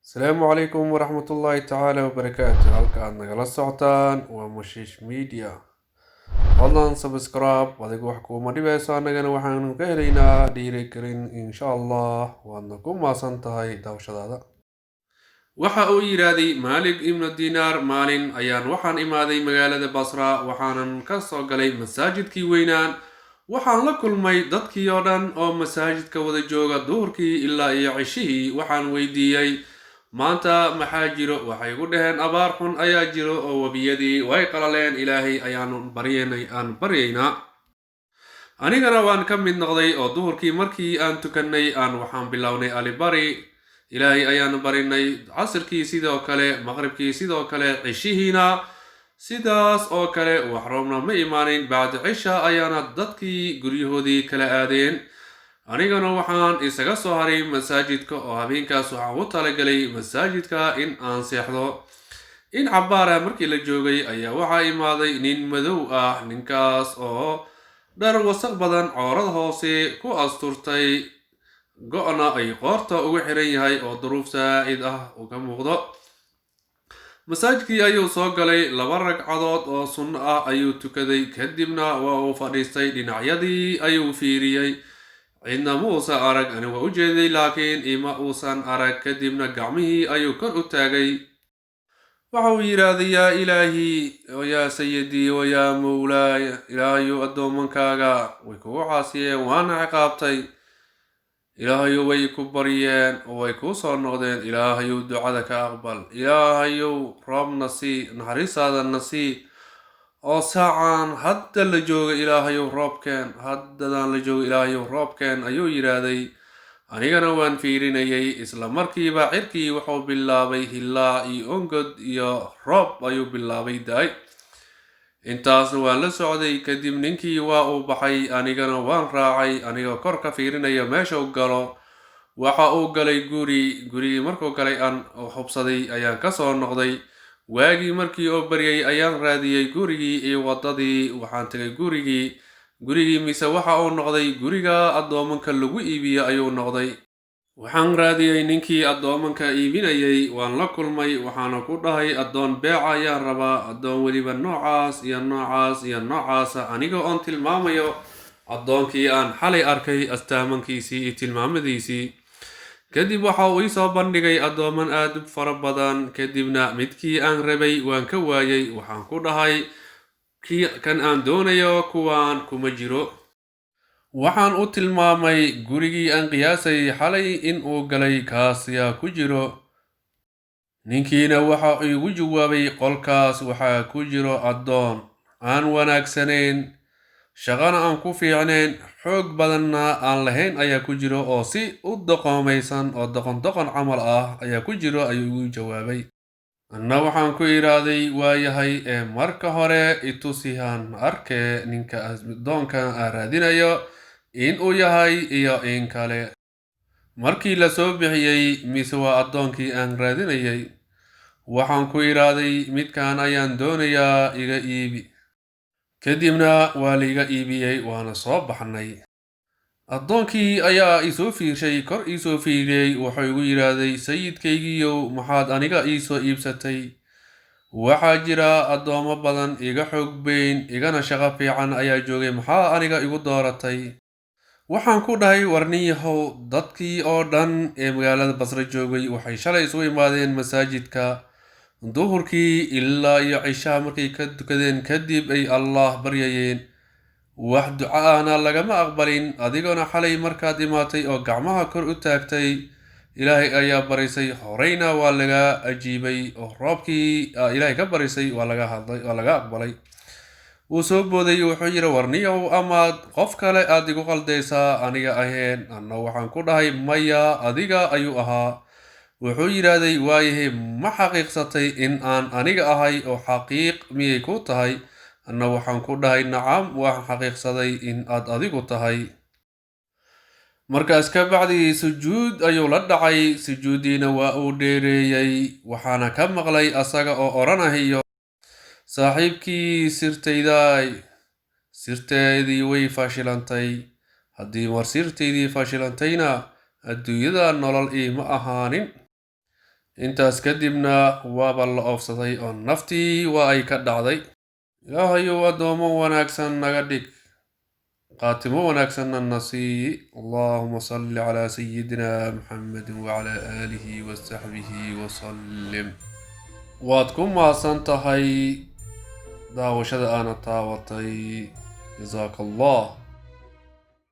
السلام عليكم ورحمة الله تعالى وبركاته. halka aad nagala socotaan waa Mushish Media. fadlan subscribe adigu wax kuuma dhibeyso, annagana waxaanu ka helaynaa dhiirigelin insha Allah. waadna ku maasan tahay daawashadaada. waxa uu yiraahday Malik ibn Dinar maalin ayaan waxaan imaaday magaalada Basra, waxaanan ka soo galay masaajidkii weynaan. waxaan la kulmay dadkii oo dhan oo masaajidka wada jooga duhurkii ilaa iyo cishihii. waxaan weydiiyey maanta maxaa jiro. waxay igu dhaheen abaar xun ayaa jiro oo webiyadii way qalaleen, ilaahay ayaanu baryaynaa. anigana waan ka mid noqday oo duhurkii markii aan tukanay waxaan bilownay alibari, ilaahay ayaanu barinay. casirkii sidoo kale, maqribkii sidoo kale, cishihiina sidaas oo kale. wax roobna ma imaanin. bacdi cisha ayaana dadkii guryahoodii kala aadeen, anigana waxaan isaga soo haray masaajidka oo habeenkaas waxaan u talagalay masaajidka in aan seexdo. in cabaara markii la joogay ayaa waxaa imaaday nin madow ah. ninkaas oo dhar wasaq badan coorad hoose ku asturtay, go-na ay qoorta ugu xiran yahay oo duruuf saa'id ah uga muuqdo. masaajidkii ayuu soo galay, 2 ragcadood oo sunno ah ayuu tukaday, kadibna waa uu fadhiistay. dhinacyadii ayuu fiiriyey, cidna ma uusan arag. ani waa u jeeday laakiin ima uusan arag. kadibna gacmihii ayuu kor u taagay. waxa uu yidhaahday yaa ilaahi yaa sayidii wayaa mowlaaya, ilaahayu addoomankaaga way kugu caasiyeen waana ciqaabtay. ilaahayu way ku baryeen oo way kuu soo noqdeen. ilaahayu ducada ka aqbal. ilaahayu roobna sii, naxariistaadana sii. oo saacan hadda la jooga ilaahayu roobkeen, haddadaan la jooga ilaahayu roobkeen ayuu yidhaahday. anigana waan fiirinayay. isla markiiba cirkii wuxuu bilaabay hilaac iyo ongod iyo roob ayuu bilaabay daay. intaasna waan la socday. kadib ninkii waa uu baxay, anigana waan raacay anigoo kor ka fiirinaya meesha u galo. waxa uu galay gurigii markuu galay aan hubsaday ayaan kasoo noqday. waagii markii oo baryay ayaan raadiyey gurigii iyo wadadii. waxaan tagay gurigii mise waxa uu noqday guriga addoomanka lagu iibiyo ayuu noqday. waxaan raadiyey ninkii addoomanka iibinayay, waan la kulmay. waxaana ku dhahay addoon beeca ayaan rabaa, addoon weliba noocaas iyo noocaas iyo noocaasa, aniga oon tilmaamayo addoonkii aan xalay arkay astaamankiisii iyo tilmaamadiisii. kadib waxa uu ii soo bandhigay addooman aad u fara badan. kadibna midkii aan rabay waan ka waayay. waxaan ku dhahay kan aan doonayo kuwaan kuma jiro. waxaan u tilmaamay gurigii aan qiyaasay xalay in uu galay kaas yaa ku jiro. ninkiina waxa uu igu jawaabay qolkaas waxaa ku jiro addoon aan wanaagsanayn, shaqana aan ku fiicnayn, xoog badanna aan lahayn ayaa ku jiro, oo si u doqoomaysan oo doqon camal ah ayaa ku jiro ayuu igu jawaabay. anna waxaan ku idhaahday waayahay ee marka hore itusihan arke ninka addoonkan aan raadinayo in uu yahay iyo in kale. markii la soo bixiyey mise waa addoonkii aan raadinayay, waxaan ku idhaahday midkan ayaan doonayaa, iga iibi. kadibna waa liiga iibiyey, waana soo baxnay. addoonkii ayaa isoo fiirshay, kor iisoo fiiriyey. wuxuu igu yidhaahday sayidkaygiiyow maxaad aniga iisoo iibsatay? waxaa jira addoomo badan iga xoog bayn, igana shaqo fiican ayaa joogay, maxaa aniga igu dooratay? waxaan ku dhahay warniyahow, dadkii oo dhan ee magaalada Basra joogay waxay shalay isugu imaadeen masaajidka duhurkii ilaa iyo cishaha markay ka tukadeen. kadib ay Allah baryayeen, wax ducaana lagama aqbalin. adigona xalay markaad imaatay oo gacmaha kor u taagtay, ilaahay ayaa barisay, horeyna waa laga ajiibay, oo roobkii ilaahay ka barisay waa laga aqbalay. wuu soo booday. wuxuu yidhi warniyow, amaad qof kale aad igu qaldaysaa aniga ahayn? anna waxaan ku dhahay maya, adiga ayuu ahaa. wuxuu yidhaahday waayahay ma xaqiiqsatay in aan aniga ahay oo xaqiiq miyay ku tahay? anna waxaan ku dhahay nacam, waan xaqiiqsaday in aad adigu tahay. markaas ka bacdi sujuud ayuu la dhacay. sujuudiina waa uu dheereeyey. waxaana ka maqlay asaga oo odhanahayo, saaxiibkii sirteedii way fashilantay. haddii mar sirteydii fashilantayna adduunyada nolol iima ahaanin. intaas kadibna waaba la oofsaday oo naftii waa ay ka dhacday. ilaahayow addoomo wanaagsan naga dhig, qaatimo wanaagsanna na sii. allahuma salli calaa sayidina muxamedin wacalaa aalihi wasaxbihi wasallim. waad ku mahadsan tahay daawashada aana taawatay. jazaaka allah.